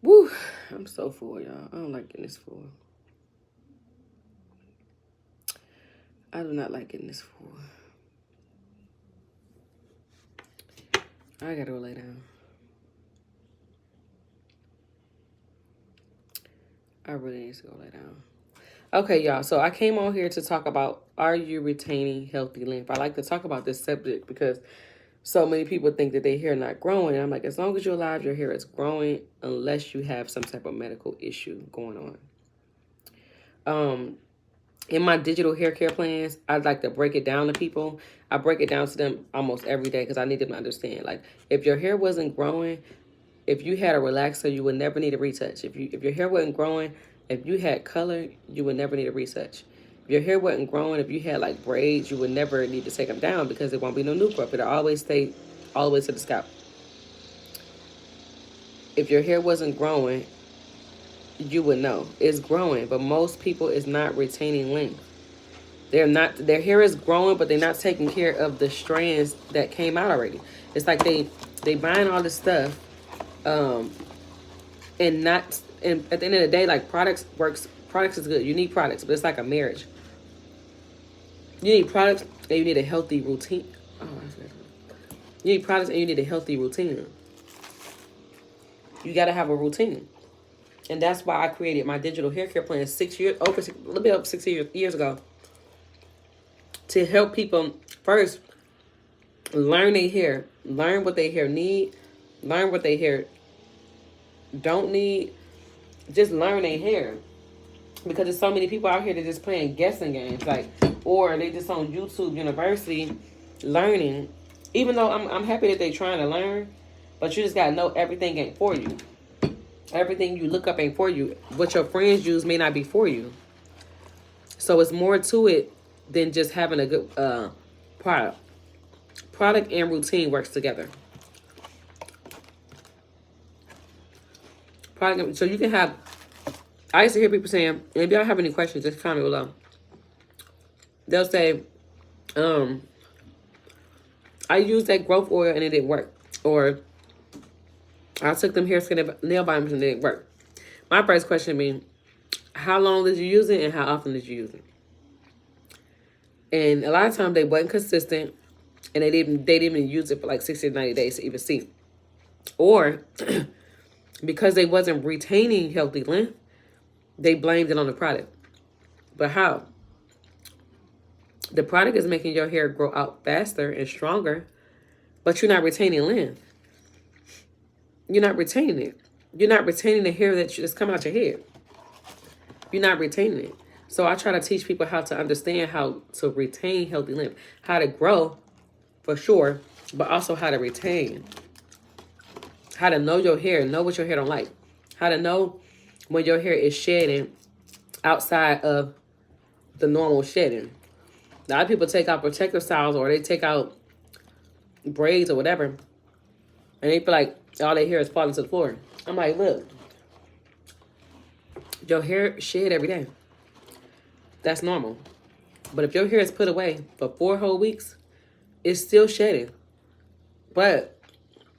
Woo, I'm so full, y'all. I don't like getting this full. I do not like getting this full. I gotta go lay down. I really need to go lay down. Okay, y'all. So I came on here to talk about, are you retaining healthy length? I like to talk about this subject because so many people think that their hair not growing. I'm like, as long as you're alive, your hair is growing unless you have some type of medical issue going on. In my digital hair care plans, I'd like to break it down to people. I break it down to them almost every day because I need them to understand. Like, if your hair wasn't growing, if you had a relaxer, you would never need a retouch. If your hair wasn't growing, if you had color, you would never need a retouch. If your hair wasn't growing, if you had like braids, you would never need to take them down because there won't be no new growth. It'll always stay all the way to the scalp. If your hair wasn't growing, you would know it's growing, but most people is not retaining length. They're not, their hair is growing, but they're not taking care of the strands that came out already. It's like they buying all this stuff, and not, and at the end of the day, like products is good. You need products, but it's like a marriage. You need products and you need a healthy routine. Oh, you need products and you need a healthy routine. You got to have a routine. And that's why I created my digital hair care plan 6 years, a little bit over 6 years ago, to help people first learn their hair, learn what their hair need, learn what their hair don't need, just learn their hair. Because there's so many people out here that just playing guessing games, like, or they just on YouTube University learning. Even though I'm happy that they trying to learn, but you just gotta know everything ain't for you. Everything you look up ain't for you. What your friends use may not be for you. So it's more to it than just having a good product. Product and routine works together. Product, so you can have. I used to hear people saying, if y'all have any questions, just comment below. They'll say, I used that growth oil and it didn't work. Or I took them hair, skin, and nail vitamins and it didn't work. My first question being, how long did you use it and how often did you use it? And a lot of times they wasn't consistent and they didn't even use it for like 60 to 90 days to even see. Or because they wasn't retaining healthy length, they blamed it on the product. But how? The product is making your hair grow out faster and stronger, but you're not retaining length. You're not retaining it. You're not retaining the hair that's coming out your head. You're not retaining it. So I try to teach people how to understand how to retain healthy length, how to grow for sure, but also how to retain. How to know your hair, know what your hair don't like. How to know when your hair is shedding outside of the normal shedding. A lot of people take out protective styles or they take out braids or whatever, and they feel like all their hair is falling to the floor. I'm like, look, your hair shed every day. That's normal. But if your hair is put away for 4 whole weeks, it's still shedding. But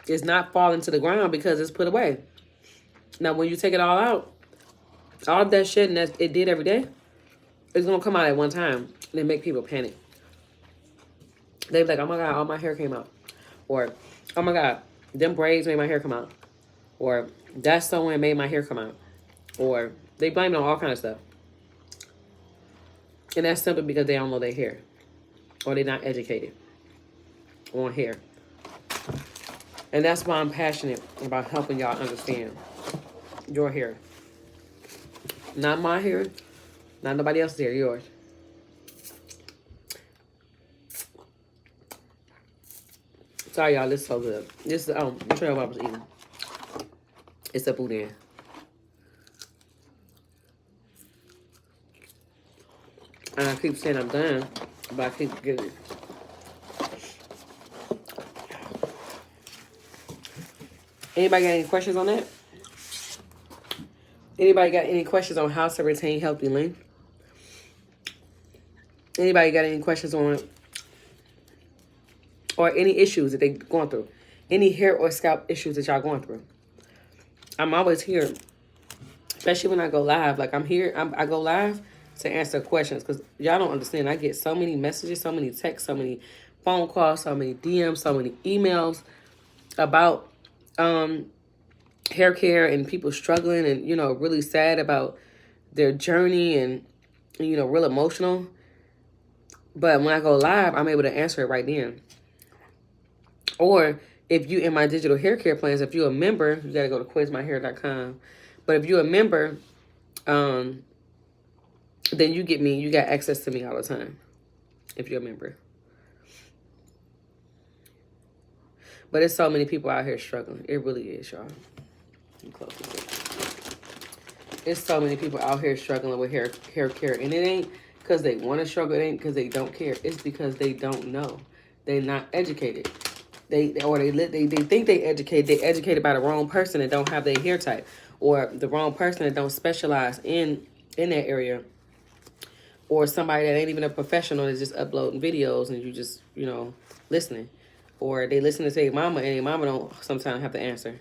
it's not falling to the ground because it's put away. Now, when you take it all out, all of that shedding that it did every day, it's going to come out at one time and it make people panic. They be like, oh my God, all my hair came out. Or, oh my God, them braids made my hair come out. Or, that sewing made my hair come out. Or, they blame it on all kinds of stuff. And that's simply because they don't know their hair. Or they're not educated on hair. And that's why I'm passionate about helping y'all understand your hair. Not my hair. Not nobody else's hair. Yours. Sorry, y'all. This is so good. This is, I'm trying to what I was eating. It's a boudin. And I keep saying I'm done, but I keep getting it. Anybody got any questions on that? Anybody got any questions on how to retain healthy length? Anybody got any questions on or any issues that they're going through? Any hair or scalp issues that y'all going through? I'm always here, especially when I go live. Like I'm here, I go live to answer questions because y'all don't understand. I get so many messages, so many texts, so many phone calls, so many DMs, so many emails about hair care and people struggling and, you know, really sad about their journey and, you know, real emotional. But when I go live, I'm able to answer it right then. Or if you in my digital hair care plans, if you're a member, you got to go to quizmyhair.com. But if you're a member, then you got access to me all the time if you're a member. But there's so many people out here struggling. It really is, y'all. There's so many people out here struggling with hair care. And it ain't because they want to struggle. It ain't because they don't care. It's because they don't know. They're not educated. They think they educated. They educated by the wrong person that don't have their hair type. Or the wrong person that don't specialize in that area. Or somebody that ain't even a professional that's just uploading videos and you just, you know, listening. Or they listen to their mama and their mama don't sometimes have the answer.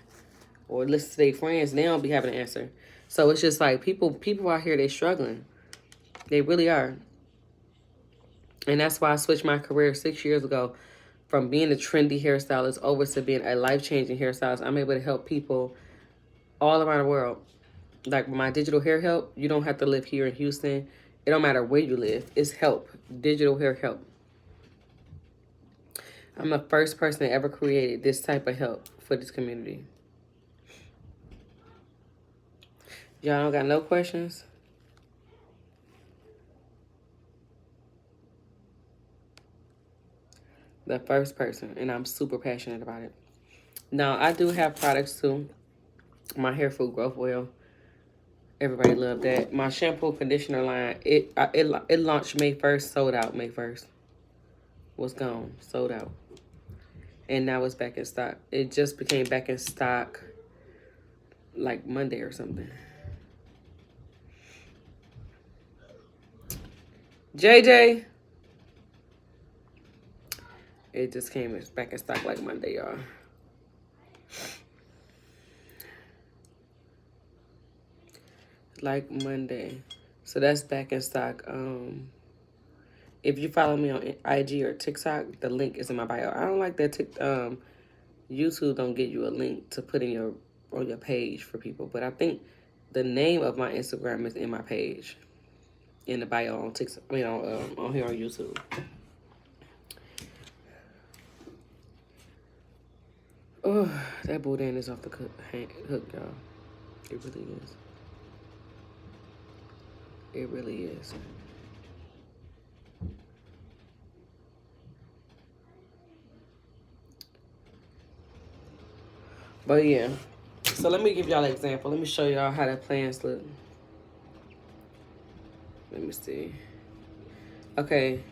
Or listen to their friends and they don't be having an answer. So it's just like people out here, they struggling. They really are. And that's why I switched my career 6 years ago from being a trendy hairstylist over to being a life-changing hairstylist. I'm able to help people all around the world. Like with my digital hair help, you don't have to live here in Houston. It don't matter where you live. It's help. Digital hair help. I'm the first person that ever created this type of help for this community. Y'all don't got no questions? The first person, and I'm super passionate about it. Now, I do have products too. My hair food growth oil. Everybody loved that. My shampoo conditioner line, it launched May 1st, sold out May 1st. Was gone, sold out. And now it's back in stock. It just became back in stock like Monday or something. JJ. It just came back in stock like Monday, y'all. Like Monday. So that's back in stock. If you follow me on IG or TikTok, the link is in my bio. I don't like that YouTube don't give you a link to put in on your page for people. But I think the name of my Instagram is in my page. In the bio on TikTok. I mean on here on YouTube. Oh, that boudin is off the hook, y'all. It really is. It really is. But yeah. So let me give y'all an example. Let me show y'all how the plans look. Let me see. Okay.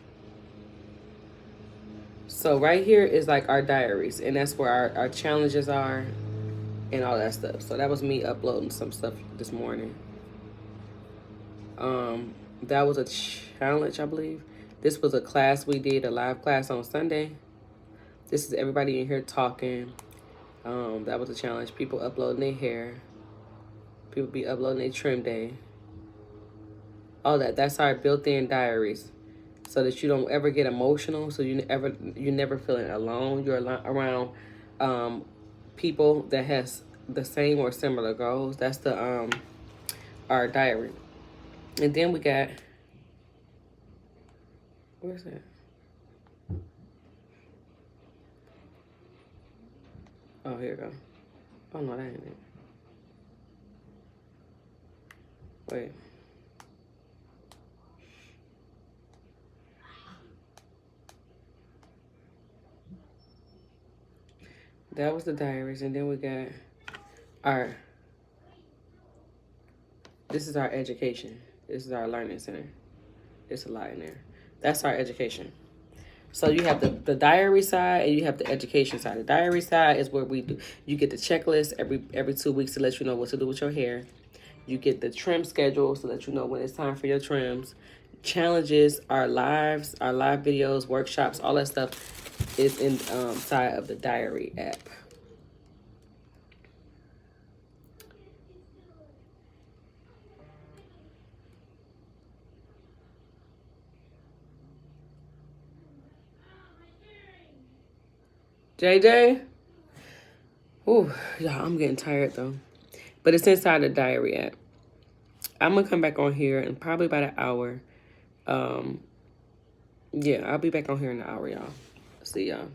So right here is like our diaries. And that's where our challenges are and all that stuff. So that was me uploading some stuff this morning. That was a challenge, I believe. This was a class we did, a live class on Sunday. This is everybody in here talking. That was a challenge. People uploading their hair. People be uploading their trim day. All that. That's our built-in diaries. So that you don't ever get emotional. So you're never feeling alone. You're around people that has the same or similar goals. That's the our diary. And then we got, where's that? Oh, here we go. Oh, no, that ain't it. Wait. That was the diaries. And then we got this is our education. This is our learning center. There's a lot in there. That's our education. So you have the diary side and you have the education side. The diary side is where you get the checklist every 2 weeks to let you know what to do with your hair. You get the trim schedule so that you know when it's time for your trims. Challenges, our live videos, workshops, all that stuff is inside of the diary app. JJ. Ooh, y'all, I'm getting tired though. But it's inside the diary app. I'm gonna come back on here in probably about an hour. Yeah, I'll be back on here in an hour, y'all. See y'all.